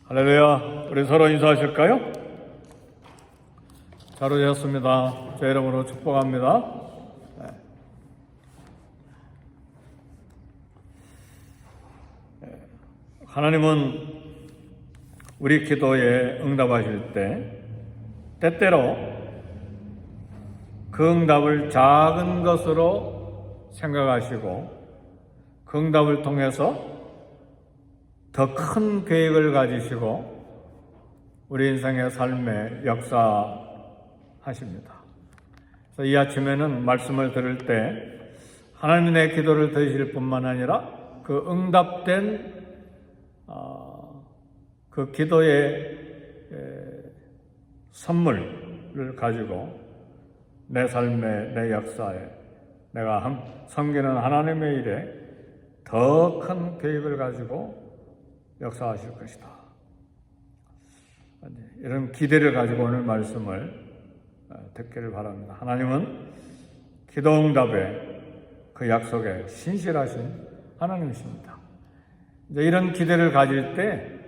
할렐루야. 우리 서로 인사하실까요? 잘 오셨습니다. 제 이름으로 축복합니다. 하나님은 우리 기도에 응답하실 때 때때로 그 응답을 작은 것으로 생각하시고 그 응답을 통해서 더 큰 계획을 가지시고 우리 인생의 삶에 역사하십니다. 그래서 이 아침에는 말씀을 들을 때 하나님이 내 기도를 들으실 뿐만 아니라 그 응답된 그 기도의 선물을 가지고 내 삶의 내 역사에 내가 섬기는 하나님의 일에 더 큰 계획을 가지고 역사하실 것이다. 이런 기대를 가지고 오늘 말씀을 듣기를 바랍니다. 하나님은 기도응답의 그 약속에 신실하신 하나님이십니다. 이제 이런 기대를 가질 때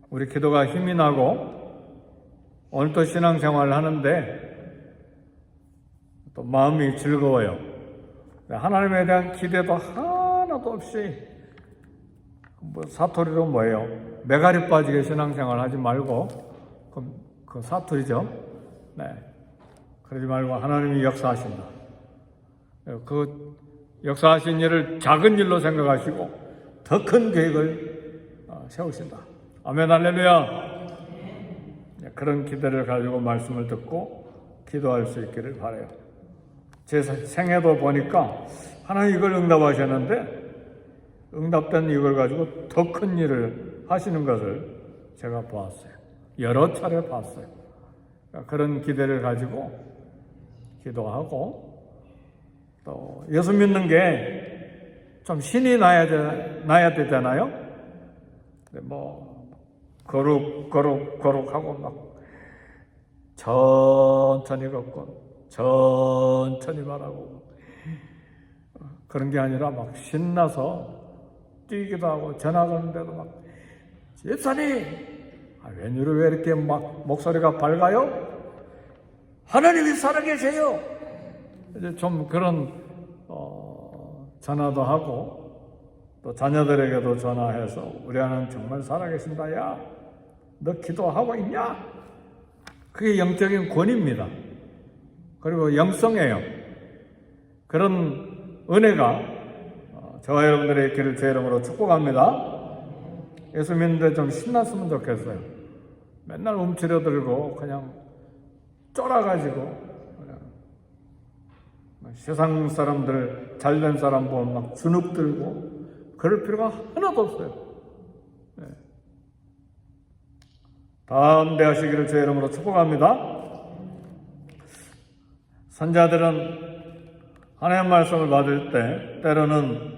우리 기도가 힘이 나고 오늘도 신앙생활을 하는데 또 마음이 즐거워요. 하나님에 대한 기대도 하나도 없이 사투리로 뭐예요? 메가리 빠지게 신앙생활 하지 말고 그 사투리죠. 네, 그러지 말고 하나님이 역사하신다. 그 역사하신 일을 작은 일로 생각하시고 더 큰 계획을 세우신다. 아멘, 할렐루야. 그런 기대를 가지고 말씀을 듣고 기도할 수 있기를 바라요. 제 생애도 보니까 하나님 이걸 응답하셨는데 응답된 이걸 가지고 더 큰 일을 하시는 것을 제가 보았어요. 여러 차례 봤어요. 그런 기대를 가지고 기도하고 또 예수 믿는 게 좀 신이 나야 되잖아요. 뭐 거룩하고 막 천천히 걷고 천천히 말하고 그런 게 아니라 막 신나서 뛰기도 하고 전화 가는데도 막 집사님 웬일로 왜 이렇게 막 목소리가 밝아요? 하나님이 살아계세요. 이제 좀 그런 전화도 하고 또 자녀들에게도 전화해서 우리 아는 정말 살아계신다. 야, 너 기도하고 있냐? 그게 영적인 권위입니다. 그리고 영성이에요. 그런 은혜가 저와 여러분들의 길을 제 이름으로 축복합니다. 예수 믿는데 좀 신났으면 좋겠어요. 맨날 움츠려들고 그냥 쫄아가지고 세상 사람들 잘된 사람 보면 막 주눅 들고 그럴 필요가 하나도 없어요. 네. 다음 대하시기를 제 이름으로 축복합니다. 선자들은 하나님의 말씀을 받을 때 때로는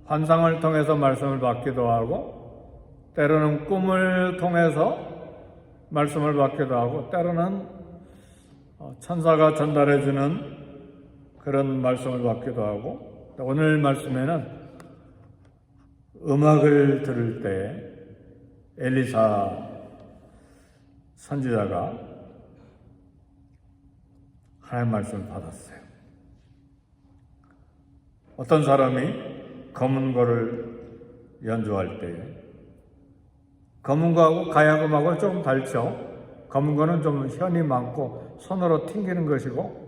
환상을 통해서 말씀을 받기도 하고 때로는 꿈을 통해서 말씀을 받기도 하고 때로는 천사가 전달해주는 그런 말씀을 받기도 하고 오늘 말씀에는 음악을 들을 때 엘리사 선지자가 하나님의 말씀을 받았어요. 어떤 사람이 검은고를 연주할 때에 검은고하고 가야금하고 조금 다르죠. 검은고는 좀 현이 많고 손으로 튕기는 것이고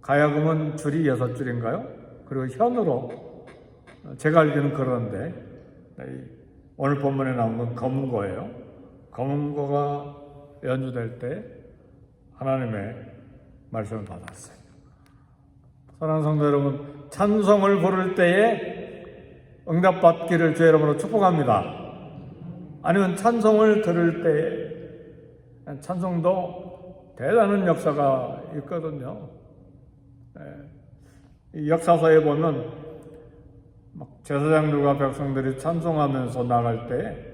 가야금은 줄이 6줄인가요? 그리고 현으로 제가 알기는 그런데 오늘 본문에 나온 건 검은고예요. 검은고가 연주될 때 하나님의 말씀을 받았어요. 사랑하는 성도 여러분, 찬송을 부를 때에 응답받기를 주 이름으로 축복합니다. 아니면 찬송을 들을 때에 찬송도 대단한 역사가 있거든요. 이 역사서에 보면 막 제사장들과 백성들이 찬송하면서 나갈 때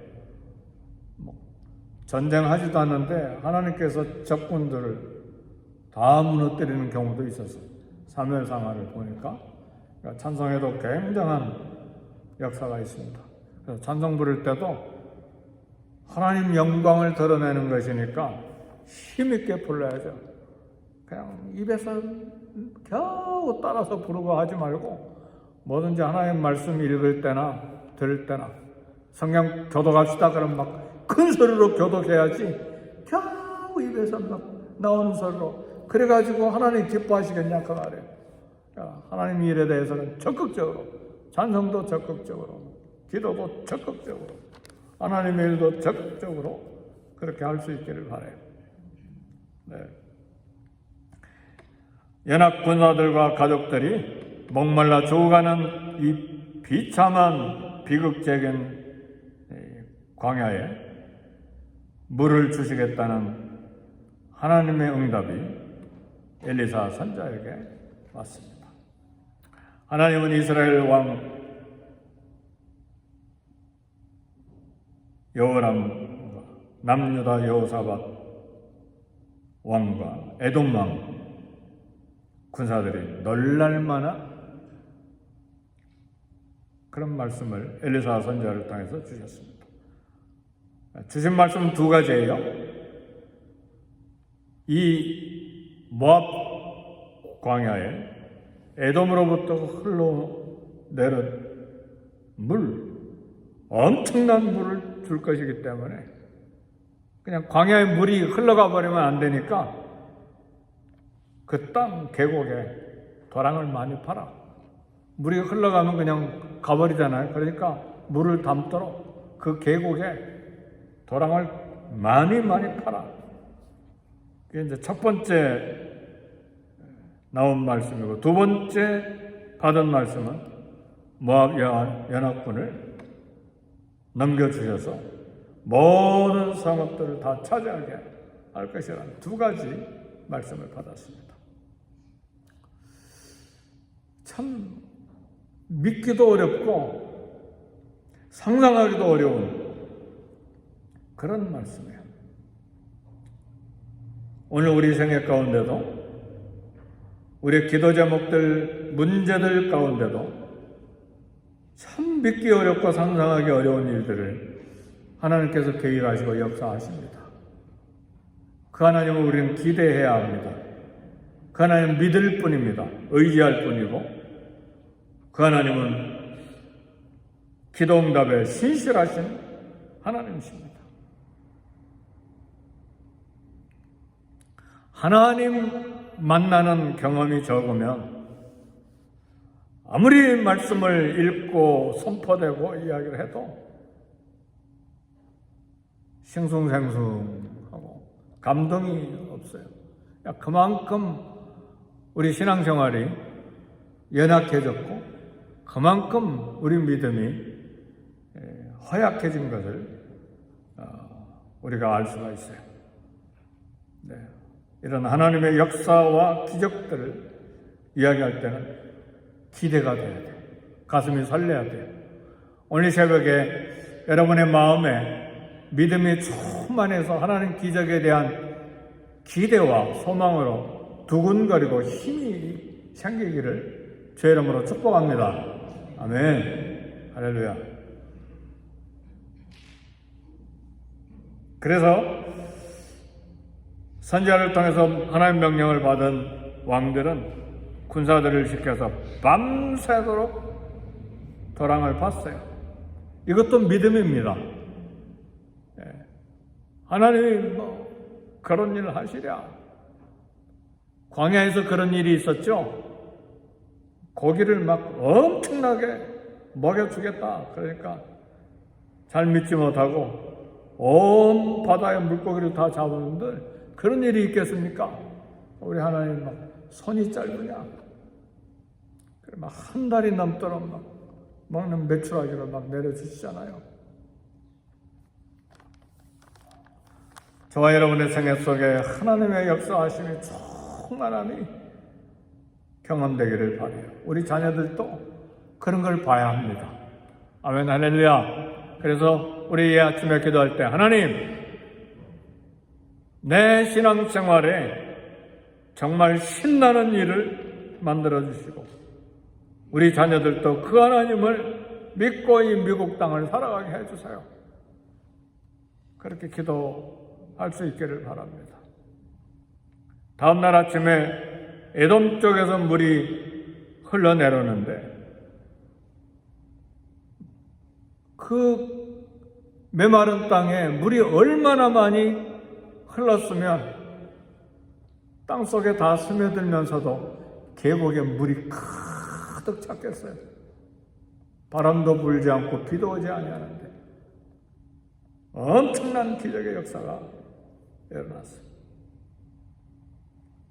전쟁하지도 않는데 하나님께서 적군들을 다 무너뜨리는 경우도 있었어요. 사무엘상하를 보니까 찬송에도 굉장한 역사가 있습니다. 그래서 찬송 부를 때도 하나님 영광을 드러내는 것이니까 힘있게 불러야죠. 그냥 입에서 겨우 따라서 부르고 하지 말고 뭐든지 하나님 말씀 읽을 때나 들을 때나 성경 교독합시다 그러면 막 큰 소리로 교독해야지 겨우 입에서 막 나오는 소리로 그래가지고 하나님 기뻐하시겠냐 그 말이에요. 하나님 일에 대해서는 적극적으로 찬송도 적극적으로 기도도 적극적으로 하나님의 일도 적극적으로 그렇게 할 수 있기를 바라요. 네. 연합 군사들과 가족들이 목말라 죽어가는 이 비참한 비극적인 광야에 물을 주시겠다는 하나님의 응답이 엘리사 선지자에게 왔습니다. 하나님은 이스라엘 왕 여호람과 남유다 여호사밧 왕과 에돔 왕 군사들이 놀랄만한 그런 말씀을 엘리사 선지자를 통해서 주셨습니다. 주신 말씀은 두 가지예요. 이 모압 광야에 에돔으로부터 흘러내린 물, 엄청난 물을 줄 것이기 때문에 그냥 광야에 물이 흘러가 버리면 안 되니까 그 땅 계곡에 도랑을 많이 팔아. 물이 흘러가면 그냥 가버리잖아요. 그러니까 물을 담도록 그 계곡에 도랑을 많이 팔아. 그게 이제 첫 번째 나온 말씀이고 두 번째 받은 말씀은 모압 연합군을 넘겨주셔서 모든 성읍들을 다 차지하게 할 것이라는 두 가지 말씀을 받았습니다. 참 믿기도 어렵고 상상하기도 어려운 그런 말씀이에요. 오늘 우리 생애 가운데도 우리 기도 제목들, 문제들 가운데도 참 믿기 어렵고 상상하기 어려운 일들을 하나님께서 계획하시고 역사하십니다. 그 하나님을 우리는 기대해야 합니다. 그 하나님은 믿을 뿐입니다. 의지할 뿐이고 그 하나님은 기도응답에 신실하신 하나님이십니다. 하나님 만나는 경험이 적으면 아무리 말씀을 읽고 선포되고 이야기를 해도 싱숭생숭하고 감동이 없어요. 그만큼 우리 신앙생활이 연약해졌고 그만큼 우리 믿음이 허약해진 것을 우리가 알 수가 있어요. 네. 이런 하나님의 역사와 기적들을 이야기할 때는 기대가 돼야 돼요. 가슴이 설레야 돼요. 오늘 새벽에 여러분의 마음에 믿음이 충만해서 하나님 기적에 대한 기대와 소망으로 두근거리고 힘이 생기기를 주의 이름으로 축복합니다. 아멘. 할렐루야. 그래서 선지자를 통해서 하나님 명령을 받은 왕들은 군사들을 시켜서 밤새도록 도랑을 팠어요. 이것도 믿음입니다. 하나님이 그런 일을 하시랴. 광야에서 그런 일이 있었죠. 고기를 막 엄청나게 먹여주겠다. 그러니까 잘 믿지 못하고 온 바다의 물고기를 다 잡았는데 그런 일이 있겠습니까? 우리 하나님 막 손이 짧으냐? 막 한 달이 넘도록 막 먹는 메추라기를 막 내려주시잖아요. 저와 여러분의 생애 속에 하나님의 역사하심이 충만함이 경험되기를 바라요. 우리 자녀들도 그런 걸 봐야 합니다. 아멘, 할렐루야. 그래서 우리 아침에 기도할 때 하나님, 내 신앙생활에 정말 신나는 일을 만들어주시고 우리 자녀들도 그 하나님을 믿고 이 미국 땅을 살아가게 해주세요. 그렇게 기도할 수 있기를 바랍니다. 다음날 아침에 에돔 쪽에서 물이 흘러내려오는데 그 메마른 땅에 물이 얼마나 많이 흘렀으면 땅속에 다 스며들면서도 계곡에 물이 가득 찼겠어요. 바람도 불지 않고 비도 오지 아니하는데 엄청난 기적의 역사가 일어났어요.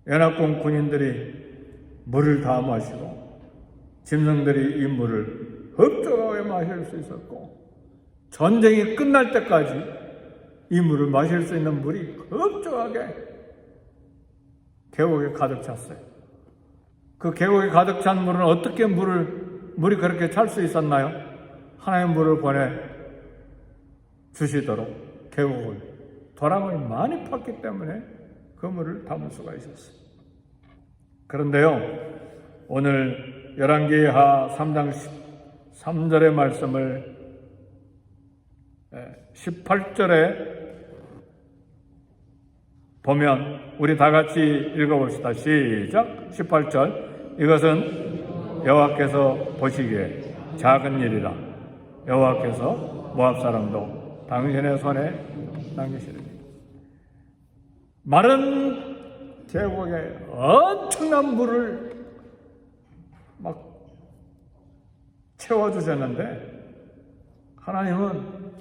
연합군 군인들이 물을 다 마시고 짐승들이 이 물을 흡족하게 마실 수 있었고 전쟁이 끝날 때까지 이 물을 마실 수 있는 물이 흡족하게 계곡에 가득 찼어요. 그 계곡에 가득 찬 물은 어떻게 물이 그렇게 찰 수 있었나요? 하나님 물을 보내 주시도록 계곡을 도랑을 많이 팠기 때문에 그 물을 담을 수가 있었어요. 그런데요, 오늘 열왕기하 3장 3절의 말씀을 18절에 보면 우리 다 같이 읽어봅시다. 시작. 18절. 이것은 여호와께서 보시기에 작은 일이라. 여호와께서 모압 사람도 당신의 손에 남기시리니. 마른 계곡에 엄청난 물을 막 채워주셨는데 하나님은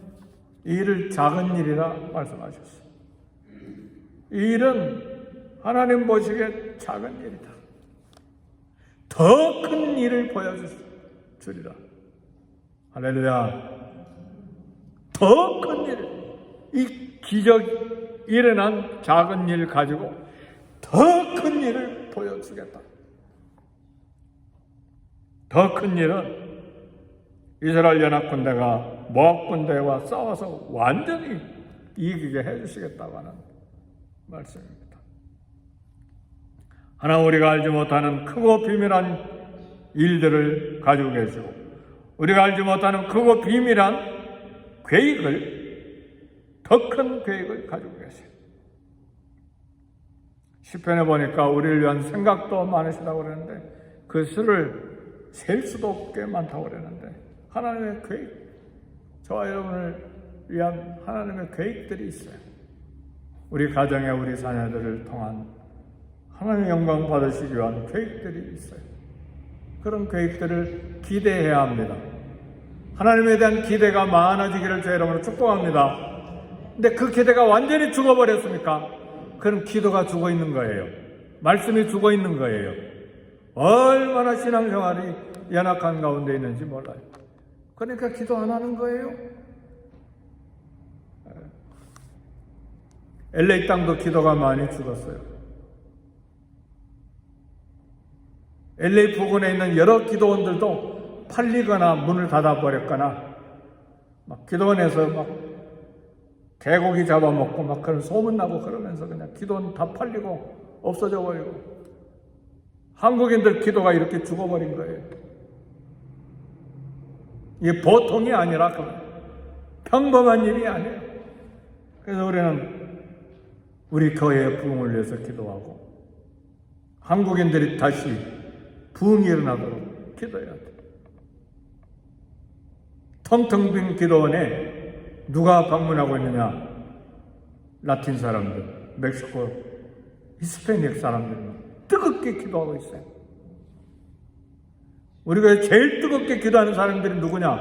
이 일을 작은 일이라 말씀하셨어요. 이 일은 하나님 보시기에 작은 일이다. 더 큰 일을 보여주리라. 할렐루야. 더 큰 일, 이 기적 일어난 작은 일 가지고 더 큰 일을 보여주겠다. 더 큰 일은 이스라엘 연합군대가 모압 군대와 싸워서 완전히 이기게 해주시겠다고 하는 말씀입니다. 하나 우리가 알지 못하는 크고 비밀한 일들을 가지고 계시고 우리가 알지 못하는 크고 비밀한 계획을, 더 큰 계획을 가지고 계세요. 시편에 보니까 우리를 위한 생각도 많으시다고 그러는데 그 수를 셀 수도 없게 많다고 그러는데 하나님의 계획, 저와 여러분을 위한 하나님의 계획들이 있어요. 우리 가정에 우리 자녀들을 통한 하나님의 영광 받으시기 위한 계획들이 있어요. 그런 계획들을 기대해야 합니다. 하나님에 대한 기대가 많아지기를 제 이름으로 축복합니다. 근데 그 기대가 완전히 죽어버렸습니까? 그럼 기도가 죽어 있는 거예요. 말씀이 죽어 있는 거예요. 얼마나 신앙생활이 연약한 가운데 있는지 몰라요. 그러니까 기도 안 하는 거예요. LA 땅도 기도가 많이 죽었어요. LA 부근에 있는 여러 기도원들도 팔리거나 문을 닫아버렸거나 막 기도원에서 막 개고기 잡아먹고 막 그런 소문나고 그러면서 그냥 기도원 다 팔리고 없어져 버리고 한국인들 기도가 이렇게 죽어버린 거예요. 이게 보통이 아니라 평범한 일이 아니에요. 그래서 우리는 우리 교회의 부흥을 위해서 기도하고 한국인들이 다시 부흥이 일어나도록 기도해야 돼. 텅텅 빈 기도원에 누가 방문하고 있느냐? 라틴 사람들, 멕시코, 히스패닉 사람들은 뜨겁게 기도하고 있어요. 우리가 제일 뜨겁게 기도하는 사람들이 누구냐?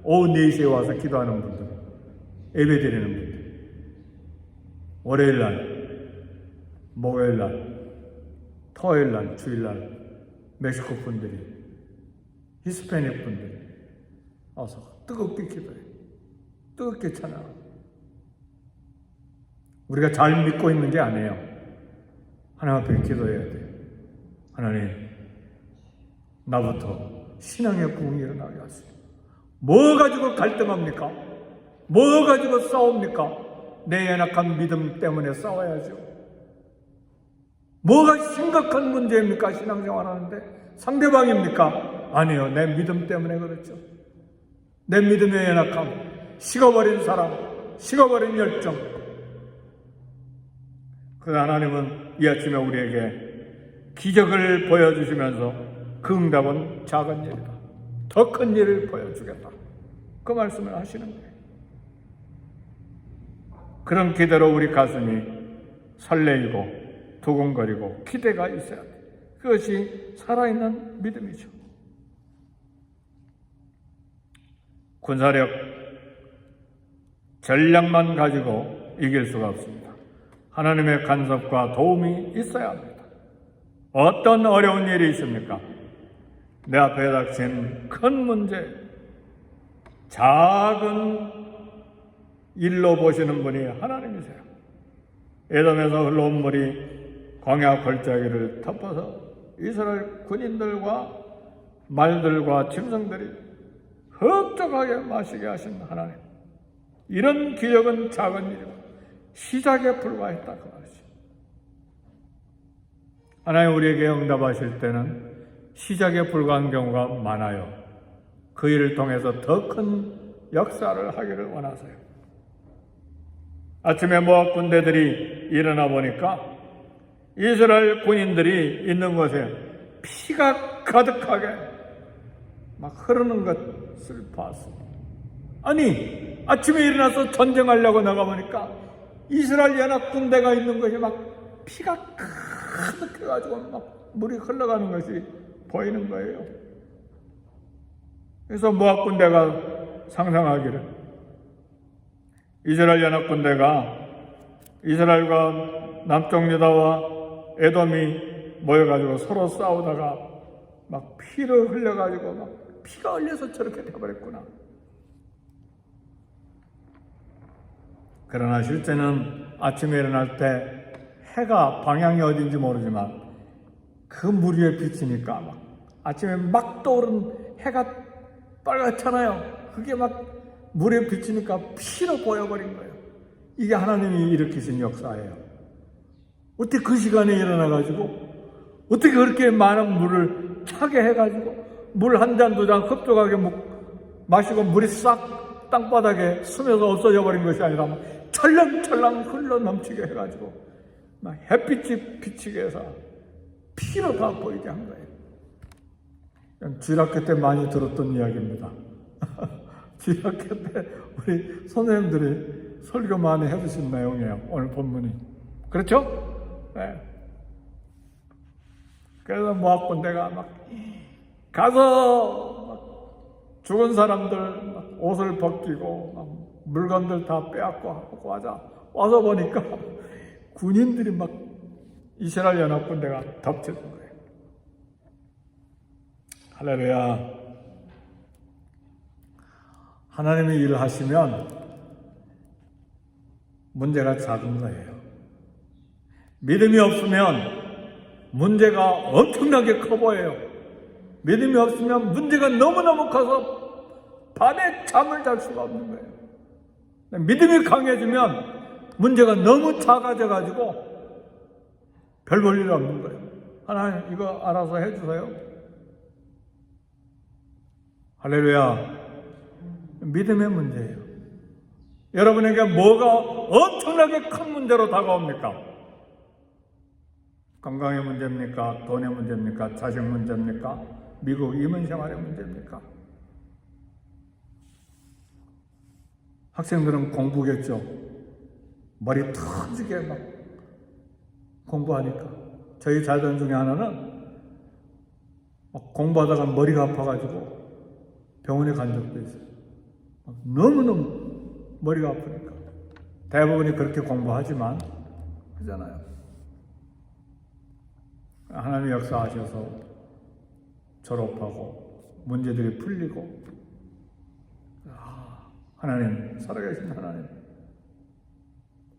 오후 4시에 와서 기도하는 분들, 예배드리는 분들. 월요일날, 목요일날, 토요일날, 주일날 멕시코 분들이, 히스패닉 분들이 와서 뜨겁게 기도해요. 뜨겁게 찬양해요. 우리가 잘 믿고 있는 게 아니에요. 하나님 앞에 기도해야 돼요. 하나님, 나부터 신앙의 부흥이 일어나게 하세요. 뭐 가지고 갈등합니까? 뭐 가지고 싸웁니까? 내 연약한 믿음 때문에 싸워야죠. 뭐가 심각한 문제입니까? 신앙생활 하는데 상대방입니까? 아니요, 내 믿음 때문에 그렇죠. 내 믿음의 연약함, 식어버린 사람, 식어버린 열정. 그 하나님은 이 아침에 우리에게 기적을 보여주시면서 그 응답은 작은 일이다, 더 큰 일을 보여주겠다, 그 말씀을 하시는 거예요. 그런 기대로 우리 가슴이 설레이고 두근거리고 기대가 있어야 돼. 그것이 살아있는 믿음이죠. 군사력, 전략만 가지고 이길 수가 없습니다. 하나님의 간섭과 도움이 있어야 합니다. 어떤 어려운 일이 있습니까? 내 앞에 닥친 큰 문제, 작은 일로 보시는 분이 하나님이세요. 에돔에서 흘러온 물이 광야 골짜기를 덮어서 이스라엘 군인들과 말들과 짐승들이 흡족하게 마시게 하신 하나님. 이런 기적은 작은 일이고 시작에 불과했다 그 말이죠. 하나님 우리에게 응답하실 때는 시작에 불과한 경우가 많아요. 그 일을 통해서 더 큰 역사를 하기를 원하세요. 아침에 모압 군대들이 일어나 보니까 이스라엘 군인들이 있는 곳에 피가 가득하게 막 흐르는 것을 봤습니다. 아니, 아침에 일어나서 전쟁하려고 나가보니까 이스라엘 연합 군대가 있는 것이 막 피가 가득해가지고 막 물이 흘러가는 것이 보이는 거예요. 그래서 모압 군대가 상상하기를, 이스라엘 연합 군대가 이스라엘과 남쪽 유다와 에돔이 모여가지고 서로 싸우다가 막 피를 흘려가지고 막 피가 흘려서 저렇게 돼버렸구나. 그러나 실제는 아침에 일어날 때 해가 방향이 어딘지 모르지만 그 물 위에 비치니까 막 아침에 막 떠오른 해가 빨갛잖아요. 그게 막 물에 비치니까 피로 보여버린 거예요. 이게 하나님이 일으키신 역사예요. 어떻게 그 시간에 일어나가지고 어떻게 그렇게 많은 물을 차게 해가지고 물 한 잔, 두 잔 흡족하게 마시고 물이 싹 땅바닥에 스며서 없어져 버린 것이 아니라 철렁철렁 흘러 넘치게 해가지고 막 햇빛이 비치게 해서 피로 다 보이게 한 거예요. 주일학교 때 많이 들었던 이야기입니다. 주일학교 때 우리 선생님들이 설교 많이 해주신 내용이에요. 오늘 본문이. 그렇죠? 네. 그래서 모압 군대가 막 가서 막 죽은 사람들 막 옷을 벗기고 막 물건들 다 빼앗고 하고 와서 보니까 군인들이 막 이스라엘 연합 군대가 덮쳐진 거예요. 할렐루야. 하나님이 일을 하시면 문제가 작은 거예요. 믿음이 없으면 문제가 엄청나게 커 보여요. 믿음이 없으면 문제가 너무너무 커서 밤에 잠을 잘 수가 없는 거예요. 믿음이 강해지면 문제가 너무 작아져가지고 별 볼 일 없는 거예요. 하나님 이거 알아서 해주세요. 할렐루야. 믿음의 문제예요. 여러분에게 뭐가 엄청나게 큰 문제로 다가옵니까? 건강의 문제입니까? 돈의 문제입니까? 자식 문제입니까? 미국 이민 생활의 문제입니까? 학생들은 공부겠죠. 머리 터지게 막 공부하니까. 저희 자녀 중에 하나는 공부하다가 머리가 아파가지고 병원에 간 적도 있어요. 너무너무 머리가 아프니까. 대부분이 그렇게 공부하지만 그러잖아요. 하나님의 역사하셔서 졸업하고 문제들이 풀리고, 하나님, 살아계신 하나님.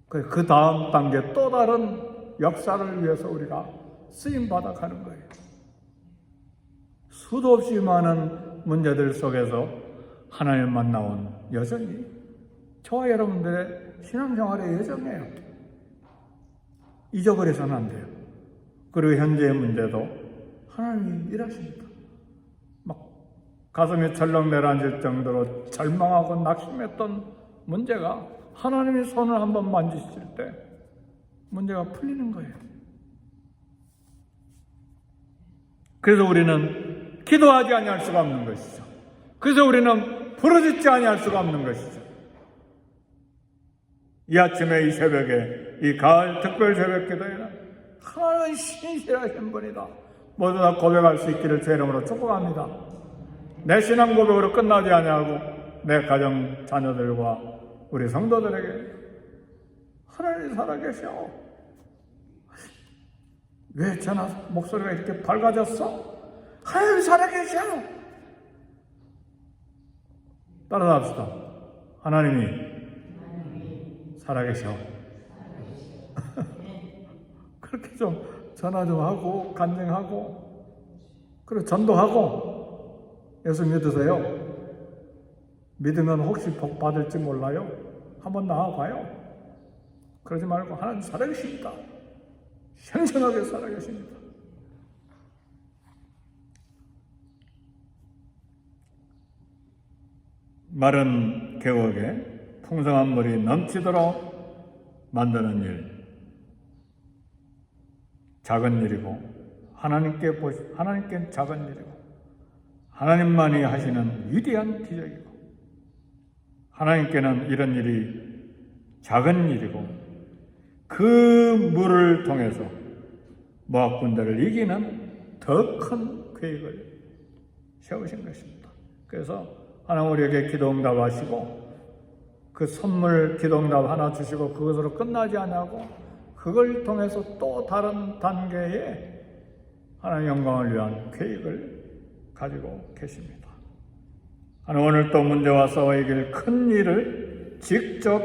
그 다음 단계 또 다른 역사를 위해서 우리가 쓰임받아 가는 거예요. 수도 없이 많은 문제들 속에서 하나님 만나온 여정이 저와 여러분들의 신앙생활의 여정이에요. 잊어버려서는 안 돼요. 그리고 현재의 문제도 하나님이 일하십니다. 막 가슴이 철렁 내려앉을 정도로 절망하고 낙심했던 문제가 하나님이 손을 한번 만지실 때 문제가 풀리는 거예요. 그래서 우리는 기도하지 아니할 수가 없는 것이죠. 그래서 우리는 부르짖지 아니할 수가 없는 것이죠. 이 아침에 이 새벽에 이 가을 특별 새벽 기도에는 하나님은 신실하신 분이다. 모두 다 고백할 수 있기를 제 이름으로 축복합니다. 내 신앙 고백으로 끝나지 아니하고 내 가정 자녀들과 우리 성도들에게 하나님이 살아계셔. 왜 전화 목소리가 이렇게 밝아졌어? 하나님이 살아계셔. 따라서 합시다. 하나님이 살아계셔. 그렇게 좀 전화 좀 하고 간증하고 그리고 전도하고 예수 믿으세요. 믿으면 혹시 복 받을지 몰라요. 한번 나와봐요. 그러지 말고 하나님 살아계십니다. 생생하게 살아계십니다. 마른 계곡에 풍성한 물이 넘치도록 만드는 일, 작은 일이고 하나님께 작은 일이고 하나님만이 하시는 위대한 기적이고 하나님께는 이런 일이 작은 일이고 그 물을 통해서 모압 군대를 이기는 더 큰 계획을 세우신 것입니다. 그래서 하나님 우리에게 기도 응답하시고 그 선물 기도 응답 하나 주시고 그것으로 끝나지 않고 그걸 통해서 또 다른 단계의 하나님의 영광을 위한 계획을 가지고 계십니다. 하나님 오늘 또 문제와 싸워 이길 큰 일을 직접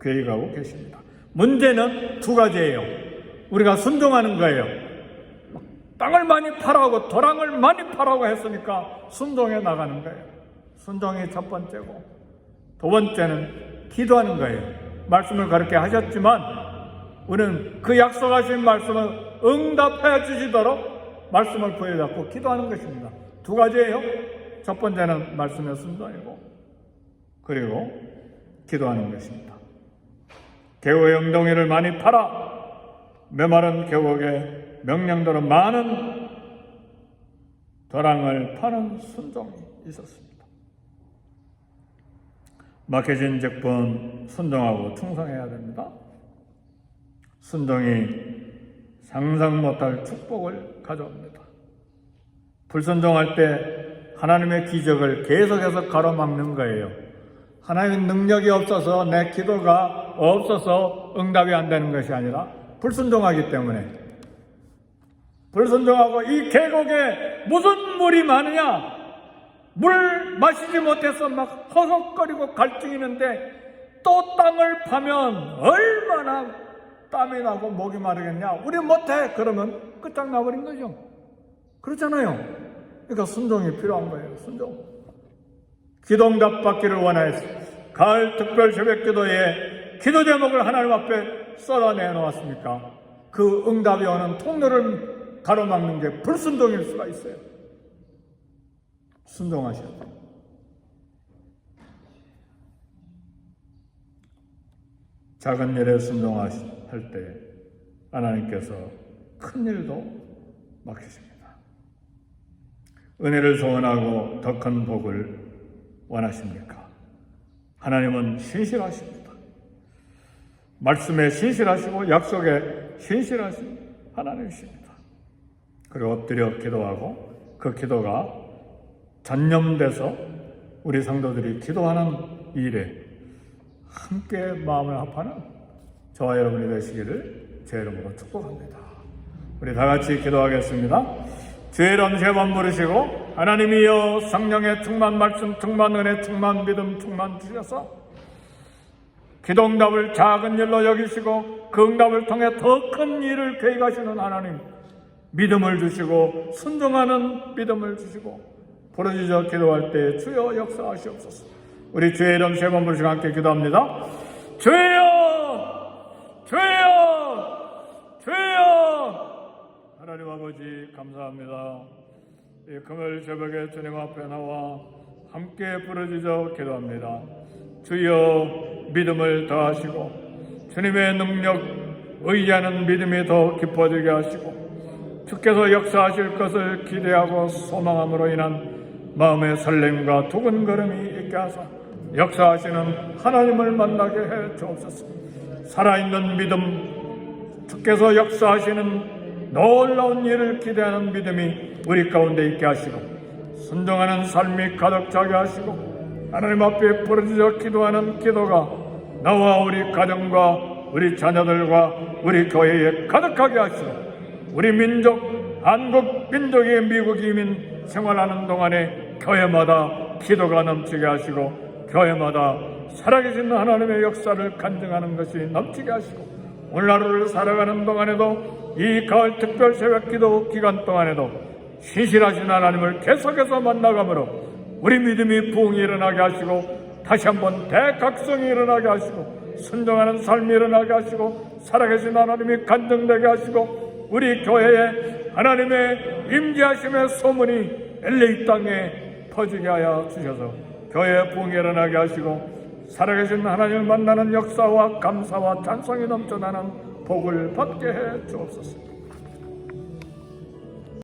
계획하고 계십니다. 문제는 두 가지예요. 우리가 순종하는 거예요. 땅을 많이 파라고 도랑을 많이 파라고 했으니까 순종해 나가는 거예요. 순종이 첫 번째고 두 번째는 기도하는 거예요. 말씀을 그렇게 하셨지만 우리는 그 약속하신 말씀을 응답해 주시도록 말씀을 부여잡고 기도하는 것입니다. 두 가지예요. 첫 번째는 말씀의 순종이고 그리고 기도하는 것입니다. 계곡의 엉덩이를 많이 팔아 메마른 계곡에 명령대로 많은 도랑을 파는 순종이 있었습니다. 막혀진 적분 순종하고 충성해야 됩니다. 순종이 상상 못할 축복을 가져옵니다. 불순종할 때 하나님의 기적을 계속해서 가로막는 거예요. 하나님의 능력이 없어서 내 기도가 없어서 응답이 안 되는 것이 아니라 불순종하기 때문에 불순종하고 이 계곡에 무슨 물이 많으냐? 물 마시지 못해서 막 허걱거리고 갈증이는데 또 땅을 파면 얼마나 땀이 나고 목이 마르겠냐? 우리 못해! 그러면 끝장나버린 거죠. 그렇잖아요. 그러니까 순종이 필요한 거예요. 순종. 기도응답 받기를 원하여서 가을 특별 새벽 기도에 기도 제목을 하나님 앞에 쏟아내 놓았습니까? 그 응답이 오는 통로를 가로막는 게 불순종일 수가 있어요. 순종하셔야 돼요. 작은 일에 순종할 때 하나님께서 큰 일도 맡기십니다. 은혜를 소원하고 더 큰 복을 원하십니까? 하나님은 신실하십니다. 말씀에 신실하시고 약속에 신실하신 하나님이십니다. 그리고 엎드려 기도하고 그 기도가 전념돼서 우리 성도들이 기도하는 일에 함께 마음을 합하는 저와 여러분이 되시기를 제 이름으로 축복합니다. 우리 다 같이 기도하겠습니다. 주의 이름 세 번 부르시고 하나님이여 성령의 충만 말씀 충만 은혜 충만 믿음 충만 주셔서 기도 응답을 작은 일로 여기시고 그 응답을 통해 더 큰 일을 계획하시는 하나님 믿음을 주시고 순종하는 믿음을 주시고 부르짖어 기도할 때 주여 역사하시옵소서. 우리 주의 이름 세 번 부르시고 함께 기도합니다. 주여! 주여! 주여! 하나님 아버지 감사합니다. 이 금요일 새벽에 주님 앞에 나와 함께 부르짖어 기도합니다. 주여 믿음을 더하시고 주님의 능력 의지하는 믿음이 더 깊어지게 하시고 주께서 역사하실 것을 기대하고 소망함으로 인한 마음의 설렘과 두근거림이 있게 하사 역사하시는 하나님을 만나게 해 주옵소서. 살아있는 믿음, 주께서 역사하시는 놀라운 일을 기대하는 믿음이 우리 가운데 있게 하시고 순종하는 삶이 가득 차게 하시고 하나님 앞에 부르짖어 기도하는 기도가 나와 우리 가정과 우리 자녀들과 우리 교회에 가득하게 하시고 우리 민족, 한국 민족의 미국 이민 생활하는 동안에 교회마다 기도가 넘치게 하시고 교회마다 살아계신 하나님의 역사를 간증하는 것이 넘치게 하시고 오늘 하루를 살아가는 동안에도 이 가을 특별 새벽 기도 기간 동안에도 신실하신 하나님을 계속해서 만나가므로 우리 믿음이 부흥이 일어나게 하시고 다시 한번 대각성이 일어나게 하시고 순종하는 삶이 일어나게 하시고 살아계신 하나님이 간증되게 하시고 우리 교회에 하나님의 임재하심의 소문이 LA 땅에 퍼지게 하여 주셔서 교회의 부흥이 일어나게 하시고 살아계신 하나님을 만나는 역사와 감사와 찬송이 넘쳐나는 복을 받게 해 주옵소서.